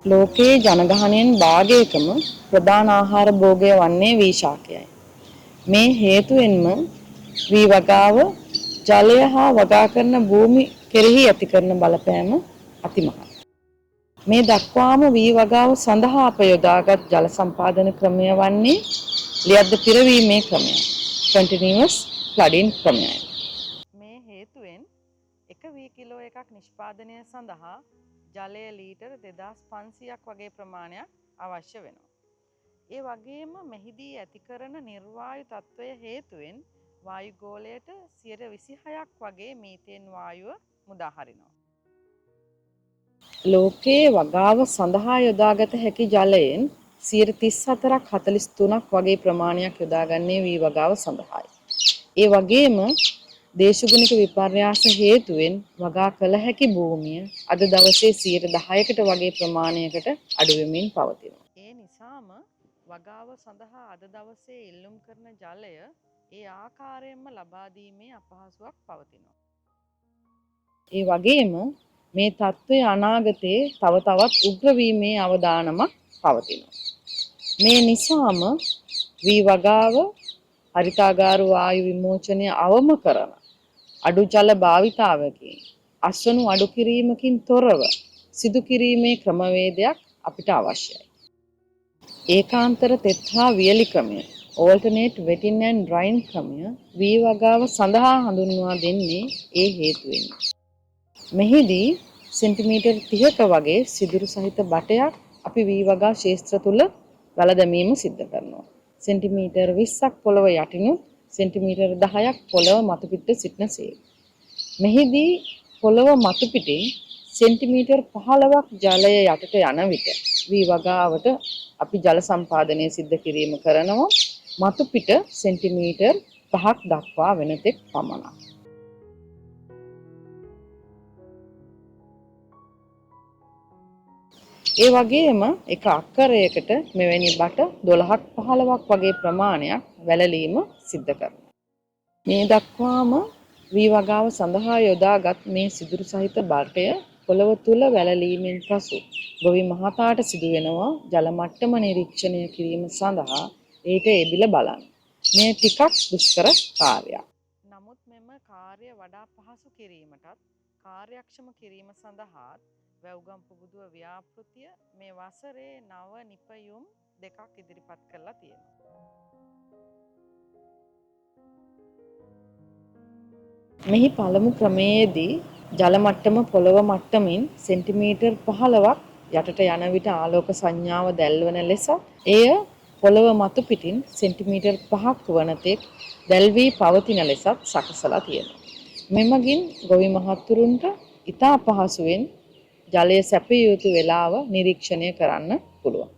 ලෝකයේ ජනගහනයෙන් භාගයකම ප්‍රධාන ආහාර භෝගය වන්නේ වී ශාකයයි. මේ හේතුවෙන්ම වී වගාව ජලය හා වගා කරන භූමි කෙරෙහි ඇති කරන බලපෑම අතිමහත්. මේ දක්වාම වී වගාව සඳහා අප යොදාගත් ජල සම්පාදන ක්‍රමය වන්නේ ලියද්ද පිරවීමේ ක්‍රමය. continuous flooding ක්‍රමයයි. මේ හේතුවෙන් එක වී කිලෝ එකක් නිෂ්පාදනය සඳහා ජලය ලීටර් 2500ක් වගේ ප්‍රමාණයක් අවශ්‍ය වෙනවා. ඒ වගේම මෙහිදී ඇති කරන නිර්වායු තත්ත්වය හේතුවෙන් වායුගෝලයට 26ක් වගේ මීතේන් වායුව මුදා හරිනවා. ලෝකයේ වගාව සඳහා යොදාගත හැකි ජලයෙන් 34ක් 43ක් වගේ ප්‍රමාණයක් යොදාගන්නේ වී වගාව සඳහායි. ඒ වගේම දේශගුණික විපර්යාස හේතුවෙන් වගා කළ හැකි භූමිය අද දවසේ 10%කට වගේ ප්‍රමාණයකට අඩු වෙමින් පවතිනවා. ඒ නිසාම වගාව සඳහා අද දවසේ ඉල්ලුම් කරන ජලය ඒ ආකාරයෙන්ම ලබා දීමේ අපහසුයක් පවතිනවා. ඒ වගේම මේ තත්ත්වය අනාගතයේ තව තවත් උග්‍ර වීමේ අවදානමක් පවතිනවා. මේ නිසාම වී වගාව හරිතාගාර වායු විමෝචනය අවම කරන අඩු ජල භාවිතාවකින් අස්වනු අඩු කිරීමකින් තොරව සිදු කිරීමේ ක්‍රමවේදයක් අපිට අවශ්‍යයි. ඒකාන්තර තෙත් හා වියලි ක්‍රමය alternate wetting and drying ක්‍රමය වී වගාව සඳහා හඳුන්වා දෙන්නේ ඒ හේතුවෙන්. මෙහිදී සෙන්ටිමීටර් 30ක වගේ සිදුරු සහිත බටයක් අපි වී වගා ක්ෂේත්‍ර තුල වැල දැමීම සිද්ධ කරනවා. සෙන්ටිමීටර් 20ක් පොළව යටිනුත් සෙන්ටිමීටර් 10ක් පොළව මතු පිට සිටිනසේ. මෙහිදී පොළව මතු පිටින් සෙන්ටිමීටර් 15ක් ජලය යටට යන විට වී වගාවට අපි ජල සම්පාදනය සිද්ධ කිරීම කරනවා. මතු පිට සෙන්ටිමීටර් 5ක් දක්වා වෙනතෙක් පමණක්. ඒ වගේම එක අක්කරයකට මෙවැනි බට 12ක් 15ක් වගේ ප්‍රමාණයක් වැළලීම සිද්ධ කරනවා. මේ දක්වාම වී වගාව සඳහා යොදාගත් මේ සිදුරු සහිත බටය පොළව තුල වැළලීමෙන් පසු ගොවි මහතාට සිදු වෙනවා ජල මට්ටම නිරීක්ෂණය කිරීම සඳහා ඊට එබිල බලන්න. මේ ටිකක් දුෂ්කර කාර්යයක්. නමුත් මෙම කාර්ය වඩා පහසු කිරීමටත් කාර්යක්ෂම කිරීම සඳහා වැව්ගම් පුබුදුව ව්‍යාපෘතිය මේ වසරේ නව නිපයුම් දෙකක් ඉදිරිපත් කරලා තියෙනවා. මෙහි පළමු ක්‍රමයේදී ජල මට්ටම පොළව මට්ටමින් සෙන්ටිමීටර් 15ක් යටට යන විට ආලෝක සංඥාව දැල්වන ලෙස එය පොළව මතු පිටින් සෙන්ටිමීටර් 5ක් වන තෙක් දැල් වී පවතින ලෙසත් සකසලා තියෙනවා. මෙමගින් ගොවි මහත්තුරුන්ට ඉතා පහසුවෙන් ජලය සැපිය යුතු වේලාව නිරීක්ෂණය කරන්න පුළුවන්.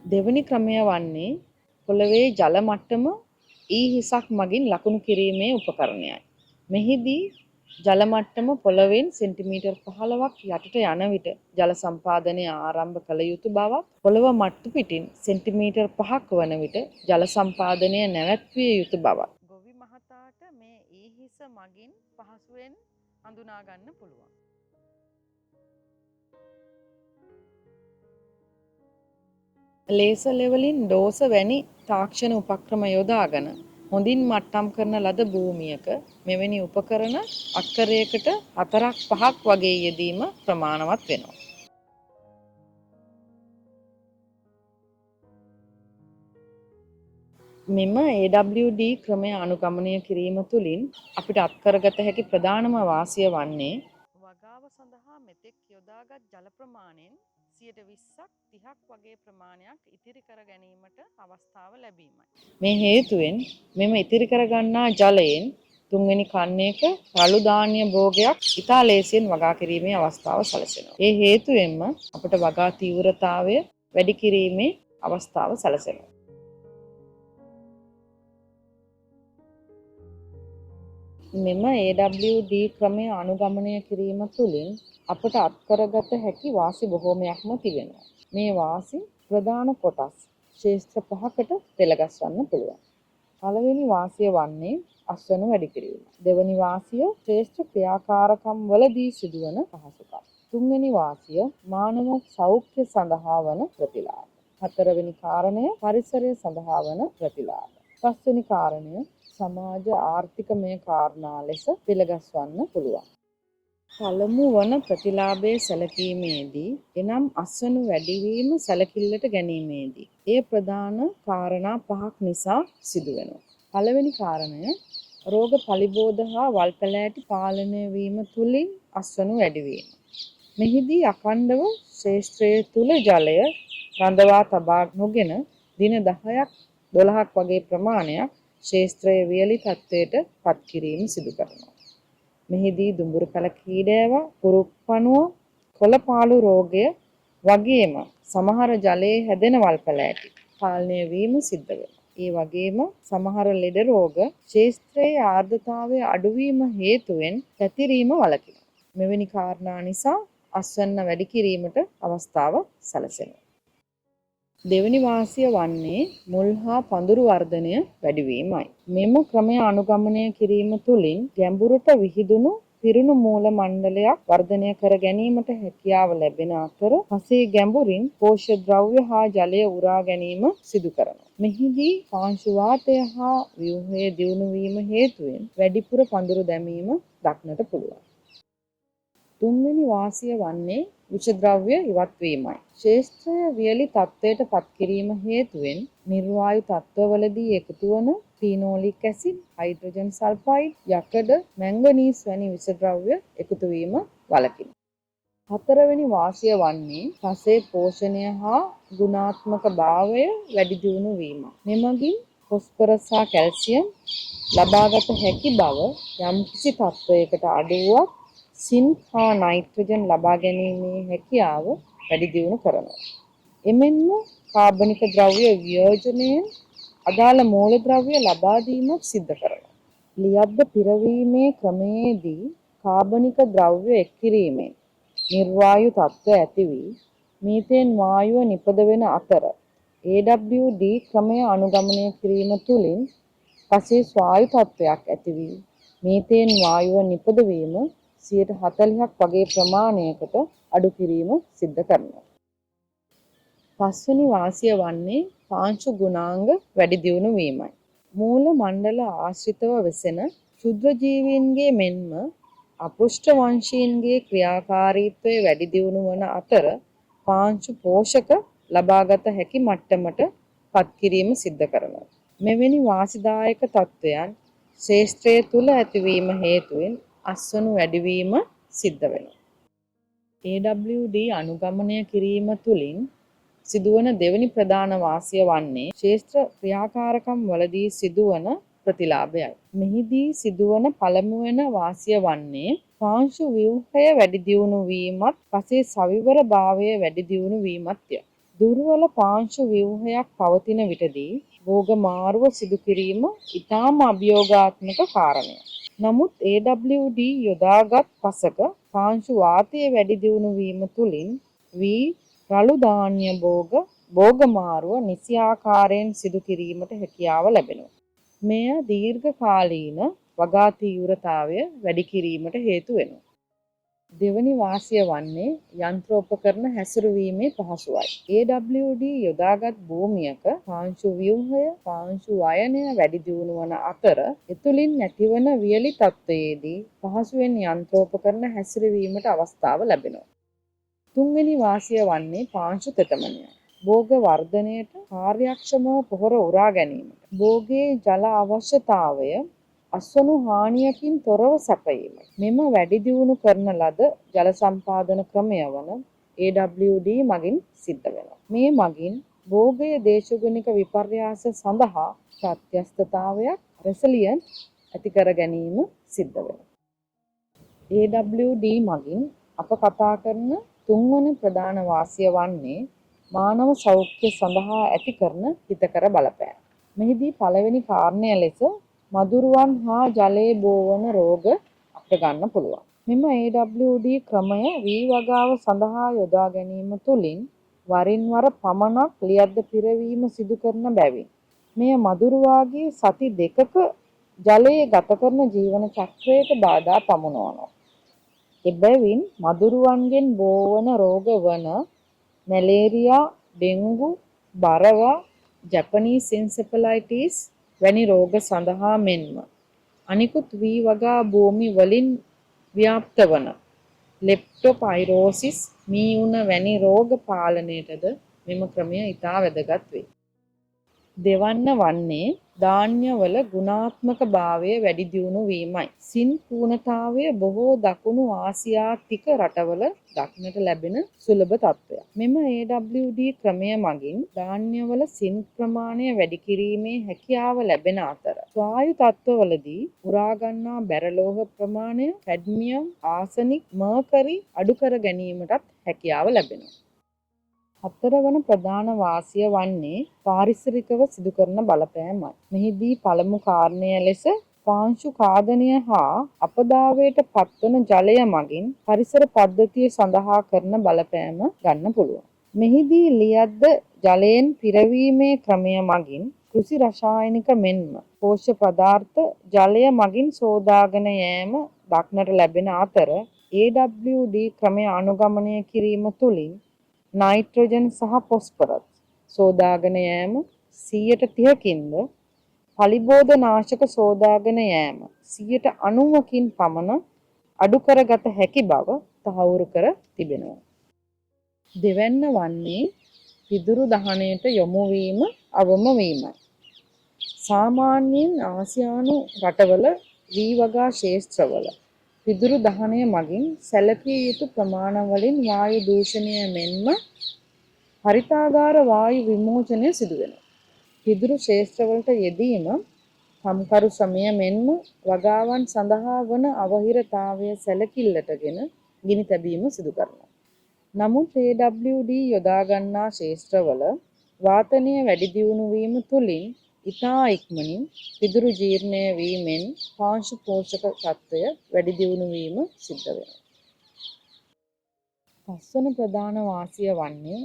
දෙවැනි ක්‍රමය වන්නේ පොළවේ ජල මට්ටම හිසක් මගින් ලකුණු කිරීමේ උපකරණයයි. මෙහිදී ජල මට්ටම පොළවෙන් සෙන්ටිමීටර් 15ක් යටට යන විට ජල සම්පාදනය ආරම්භ කළ යුතු බවත් පොළව මට්ටු පිටින් සෙන්ටිමීටර් 5ක් වන විට ජල සම්පාදනය නැවැත්විය යුතු බවත් ගොවි මහතාට මේ හිස මගින් පහසුවෙන් හඳුනා ගන්න පුළුවන්. ලේසර් ලෙවලින් ඩෝස වැනි තාක්ෂණ උපක්‍රම යොදාගෙන හොඳින් මට්ටම් කරන ලද භූමියක මෙවැනි උපකරණ අක්කරයකට 4ක් 5ක් වගේ යෙදීම ප්‍රමාණවත් වෙනවා. මෙම AWD ක්‍රමය අනුගමනය කිරීම තුළින් අපිට අත්කරගත හැකි ප්‍රධානම වාසිය වන්නේ වගාව සඳහා මෙතෙක් යොදාගත් ජල ප්‍රමාණයෙන් 20ක් 30ක් වගේ ප්‍රමාණයක් ඉතිරි කර ගැනීමට අවස්ථාව ලැබීමයි. මේ හේතුවෙන් මෙම ඉතිරි කර ගන්නා ජලයෙන් තුන්වෙනි කන්නයක රළු ධාන්‍ය භෝගයක් ඉතා ලේසියෙන් වගා කිරීමේ අවස්ථාව සැලසෙනවා. ඒ හේතුවෙන්ම අපට වගා තීව්‍රතාවය වැඩි කිරීමේ අවස්ථාව සැලසෙනවා. මෙම AWD ක්‍රමය අනුගමනය කිරීම තුළින් අපට අත්කරගත හැකි වාසි බොහෝමයක්ම තිබෙනවා. මේ වාසි ප්‍රධාන කොටස් ශේෂ්ත්‍ර 5කට පෙළගස්වන්න පුළුවන්. පළවෙනි වාසිය වන්නේ අස්වනු වැඩි කිරීම. දෙවැනි වාසිය ශ්‍රේෂ්ඨ ක්‍රියාකාරකම් වලදී සිදුවන පහසුකම්. තුන්වෙනි වාසිය මානව සෞඛ්‍ය සඳහා වන ප්‍රතිලාභ. හතරවෙනි කාරණය පරිසරය සඳහා වන ප්‍රතිලාභ. පස්වෙනි කාරණය සමාජ ආර්ථිකමය කාරණා ලෙස පිළිගස්වන්න පුළුවන්. පළමු වන ප්‍රතිලාභයේ සැලකීමේදී එනම් අස්වනු වැඩිවීම සැලකිල්ලට ගැනීමේදී ඒ ප්‍රධාන කාරණා 5ක් නිසා සිදුවෙනවා. පළවෙනි කාරණය රෝග පලිබෝධ හා වල්පැලෑටි පාලනය වීම තුළින් අස්වනු වැඩිවීම. මෙහිදී අඛණ්ඩව ශේෂ්ත්‍රයේ තුල ජලය රඳවා තබා නොගෙන දින 10ක් 12ක් වගේ ප්‍රමාණයක් ශේෂ්ත්‍රයේ වියලි තත්ත්වයට පත් කිරීම සිදු කරනවා. මෙහිදී දුඹුරු පැල කීඩෑව, පුරුප්පණුව, කොළපාළු රෝගය වගේම සමහර ජලයේ හැදෙන වල්පැලෑටි පාලනය වීම සිද්ධ වෙනවා. ඒ වගේම සමහර ලෙඩ රෝග ශේෂ්ත්‍රයේ ආර්ද්‍රතාවය අඩුවීම හේතුවෙන් පැතිරීම වළකිනවා. මෙවැනි කාරණා නිසා අස්වැන්න වැඩි කිරීමට අවස්ථාව සැලසෙනවා. දෙවැනි වාසිය වන්නේ මුල් හා පඳුරු වර්ධනය වැඩිවීමයි. මෙම ක්‍රමය අනුගමනය කිරීම තුළින් ගැඹුරට විහිදුණු පිරුණු මූල මණ්ඩලයක් වර්ධනය කර ගැනීමට හැකියාව ලැබෙන අතර පසේ ගැඹුරින් පෝෂ්‍ය ද්‍රව්‍ය හා ජලය උරා ගැනීම සිදු කරනවා. මෙහිදී පාංශු වාතය හා ව්‍යුහයේ දියුණු වීම හේතුවෙන් වැඩිපුර පඳුරු දැමීම දක්නට පුළුවන්. තුන්වෙනි වාසිය වන්නේ විෂද්‍රව්‍ය ඉවත් වීමයි. ශේෂ්ත්‍රය වියලි තත්ත්වයට පත් කිරීම හේතුවෙන් නිර්වායු තත්ත්වවලදී එකතු වන ෆීනෝලික් ඇසිඩ්, හයිඩ්‍රජන් සල්ෆයිඩ්, යකඩ, මැංගනීස් වැනි විෂද්‍රව්‍ය එකතු වීම වළකිනවා. හතරවෙනි වාසිය වන්නේ පසේ පෝෂණය හා ගුණාත්මක භාවය වැඩි දියුණු වීම. මෙමගින් ෆොස්ෆරස් හා කැල්සියම් ලබාගත හැකි බව යම්කිසි තත්ත්වයකට අඩුවක් සින්ක් හා නයිට්‍රජන් ලබා ගැනීමේ හැකියාව වැඩි දියුණු කරනවා. එමෙන්ම කාබනික ද්‍රව්‍ය වියෝජනයෙන් අදාළ මූලද්‍රව්‍ය ලබා දීමක් සිද්ධ කරනවා. ලියබ්බ පිරවීමේ ක්‍රමයේදී කාබනික ද්‍රව්‍ය එක් කිරීමෙන් නිර්වායු තත්ත්ව ඇති වී මීතේන් වායුව නිපදවෙන අතර AWD ක්‍රමය අනුගමනය කිරීම තුළින් පසේ ස්වායු තත්ත්වයක් ඇති වී මීතේන් වායුව නිපදවීම 40ක් වගේ ප්‍රමාණයකට අඩු කිරීම සිද්ධ කරනවා. පස්වෙනි වාසිය වන්නේ පාංශු ගුණාංග වැඩි දියුණු වීමයි. මූල මණ්ඩල ආශ්‍රිතව වෙසෙන ක්ෂුද්‍ර ජීවීන්ගේ මෙන්ම අපෘෂ්ඨ වංශීන්ගේ ක්‍රියාකාරීත්වය වැඩි දියුණු වන අතර පාංශු පෝෂක ලබාගත හැකි මට්ටමට පත් කිරීම සිද්ධ කරනවා. මෙවැනි වාසිදායක තත්ත්වයන් ශේෂ්ත්‍රය තුල ඇතිවීම හේතුවෙන් අස්වනු වැඩිවීම සිද්ධ වෙනවා. AWD අනුගමනය කිරීම තුළින් සිදුවන දෙවැනි ප්‍රධාන වාසිය වන්නේ ශේෂ්ත්‍ර ක්‍රියාකාරකම් වලදී සිදුවන ප්‍රතිලාභයයි. මෙහිදී සිදුවන පළමුවන වාසිය වන්නේ පාංශු ව්‍යුහය වැඩි දියුණු වීමත් පසේ සවිවර භාවය වැඩි දියුණු වීමත්ය. දුර්වල පාංශු ව්‍යුහයක් පවතින විටදී භෝග මාරුව සිදු කිරීම ඉතාම අභියෝගාත්මක කාරණයක්. නමුත් AWD යොදාගත් පසක පාංශු වාතයේ වැඩි දියුණු වීම තුළින් වී රළු ධාන්‍ය භෝග මාරුව නිසි ආකාරයෙන් සිදු කිරීමට හැකියාව ලැබෙනවා. මෙය දීර්ඝකාලීන වගා තීව්‍රතාවය වැඩි කිරීමට හේතු වෙනවා. දෙවැනි වාසිය වන්නේ යන්ත්‍රෝපකරණ හැසිරවීමේ පහසුවයි. AWD යොදාගත් භූමියක පාංශු ව්‍යුහය, පාංශු වයනය වැඩි දියුණු වන අතර එතුලින් නැතිවන වියලි තත්ත්වයේදී පහසුවෙන් යන්ත්‍රෝපකරණ හැසිරවීමට අවස්ථාව ලැබෙනවා. තුන්වෙනි වාසිය වන්නේ පාංශු තෙතමනයයි. භෝග වර්ධනයට කාර්යක්ෂමව පොහොර උරා ගැනීමට භෝගයේ ජල අවශ්‍යතාවය අස්වනු හානියකින් තොරව සැපයීම. මෙම වැඩි දියුණු කරන ලද ජල සම්පාදන ක්‍රමය වන AWD මගින් සිද්ධ වෙනවා. මේ මගින් භෝගයේ දේශගුණික විපර්යාස සඳහා ප්‍රත්‍යස්ථතාවයක් රෙසිලියන්ට් ඇති කර ගැනීම සිද්ධ වෙනවා. AWD මගින් අප කතා කරන තුන්වන ප්‍රධාන වාසිය වන්නේ මානව සෞඛ්‍ය සඳහා ඇති කරන හිතකර බලපෑම. මෙහිදී පළවෙනි කාරණය ලෙස මදුරුවන් හා ජලයේ බෝවන රෝග අපට ගන්න පුළුවන්. මෙම AWD ක්‍රමය වී වගාව සඳහා යොදා ගැනීම තුළින් වරින් වර පමණක් ලියද්ද පිරවීම සිදු කරන බැවින් මෙය මදුරුවාගේ සති දෙකක ජලයේ ගත කරන ජීවන චක්‍රයට බාධා පමුණවනවා. එබැවින් මදුරුවන්ගෙන් බෝවන රෝග වන මැලේරියා, ඩෙන්ගු, බරවා, ජපනීස් එන්සෙෆලයිටිස් වැනි රෝග සඳහා මෙන්ම අනිකුත් වී වගා භූමි වලින් ව්‍යාප්ත වන ලෙප්ටොපයිරෝසිස් මී උණ වැනි රෝග පාලනයටද මෙම ක්‍රමය ඉතා වැදගත් වේ. දෙවන්න වන්නේ ධාන්‍යවල ගුණාත්මක භාවය වැඩි දියුණු වීමයි. සින් පූර්ණතාවය බොහෝ දකුණු ආසියාතික රටවල දක්නට ලැබෙන සුලභ තත්ත්වයක්. මෙම AWD ක්‍රමය මගින් ධාන්‍යවල සින් ප්‍රමාණය වැඩි කිරීමේ හැකියාව ලැබෙන අතර ස්වායු තත්ත්වවලදී උරාගන්නා බැරලෝහ ප්‍රමාණය, කැඩ්මියම්, ආසනික්, මර්කරි අඩු කර ගැනීමටත් හැකියාව ලැබෙනවා. හතරවන ප්‍රධාන වාසිය වන්නේ පාරිසරිකව සිදු කරන බලපෑමයි. මෙහිදී පළමු කාරණය ලෙස පාංශු කාදනය හා අපදාවයට පත්වන ජලය මගින් පරිසර පද්ධතිය සඳහා කරන බලපෑම ගන්න පුළුවන්. මෙහිදී ලියද්ද ජලයෙන් පිරවීමේ ක්‍රමය මගින් කෘෂි රසායනික මෙන්ම පෝෂ්‍ය පදාර්ථ ජලය මගින් සෝදාගෙන යෑම දක්නට ලැබෙන අතර AWD ක්‍රමය අනුගමනය කිරීම තුළින් නයිට්‍රජන් සහ පොස්පරස් සෝදාගෙන යෑම 30%කින්ද පලිබෝධ නාශක සෝදාගෙන යෑම 90%කින් පමණ අඩු කරගත හැකි බව තහවුරු කර තිබෙනවා. දෙවැන්න වන්නේ පිදුරු දහනයට යොමු වීම අවම වීමයි. සාමාන්‍යයෙන් ආසියානු රටවල වී වගා ක්ෂේත්‍රවල පිදුරු දහනය මගින් සැලකිය යුතු ප්‍රමාණවලින් වායු දූෂණය මෙන්ම හරිතාගාර වායු විමෝචනය සිදු වෙනවා. පිදුරු ක්ෂේත්‍රවලට යෙදීම කම්කරු ශ්‍රමය මෙන්ම වගාවන් සඳහා වන අවහිරතාවය සැලකිල්ලටගෙන ගිනි තැබීම සිදු කරනවා. නමුත් AWD යොදා ගන්නා ක්ෂේත්‍රවල වාතනය වැඩි දියුණු වීම තුළින් ඉතා ඉක්මනින් පිදුරු ජීර්ණය වීමෙන් පාංශු පෝෂක තත්ත්වය වැඩි දියුණු වීම සිද්ධ වෙනවා. පස්වන ප්‍රධාන වාසිය වන්නේ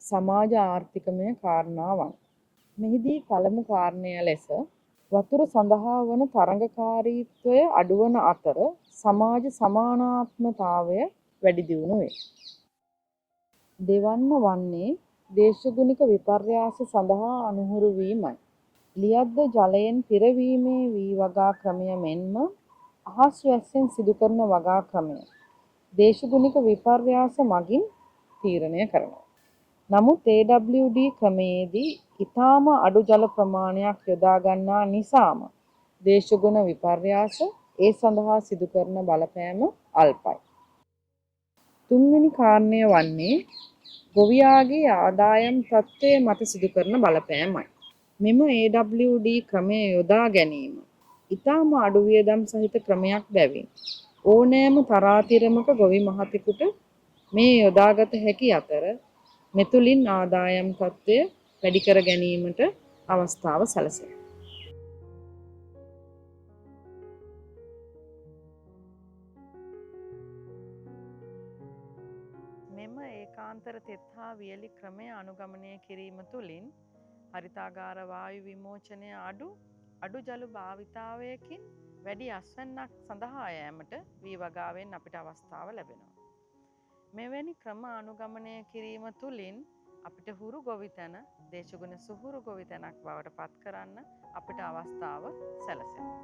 සමාජ ආර්ථිකමය කාරණාවන්. මෙහිදී පළමු කාරණය ලෙස වතුර සඳහා වන තරඟකාරීත්වය අඩුවන අතර සමාජ සමානාත්මතාවය වැඩි දියුණු වේ. දෙවන්න වන්නේ දේශගුණික විපර්යාස සඳහා අනුහුරු වීමයි. ලියද්ද ජලයෙන් පිරවීමේ වී වගා ක්‍රමය මෙන්ම අහස් වැස්සෙන් සිදු කරන වගා ක්‍රමය දේශගුණික විපර්යාස මගින් තීරණය කරනවා. නමුත් AWD ක්‍රමයේදී ඉතාම අඩු ජල ප්‍රමාණයක් යොදා ගන්නා නිසාම දේශගුණ විපර්යාස ඒ සඳහා සිදු කරන බලපෑම අල්පයි. තුන්වෙනි කාරණය වන්නේ ගොවියාගේ ආදායම් තත්ත්වය මත සිදු කරන බලපෑමයි. මෙම AWD ක්‍රමය යොදා ගැනීම ඉතාම අඩු වියදම් සහිත ක්‍රමයක් බැවින් ඕනෑම තරාතිරමක ගොවි මහතෙකුට මේ යොදාගත හැකි අතර මෙතුළින් ආදායම් තත්ත්වය වැඩි කර ගැනීමට අවස්ථාව සැලසේ. මෙම ඒකාන්තර තෙත් හා වියලි ක්‍රමය අනුගමනය කිරීම තුළින් හරිතාගාර වායු විමෝචනය අඩු ජල භාවිතාවයකින් වැඩි අස්වැන්නක් සඳහා යෑමට වී වගාවෙන් අපිට අවස්ථාව ලැබෙනවා. මෙවැනි ක්‍රම අනුගමනය කිරීම තුළින් අපිට හුරු ගොවිතැන දේශගුණ සුහුරු ගොවිතැනක් බවට පත් කරන්න අපිට අවස්ථාව සැලසෙනවා.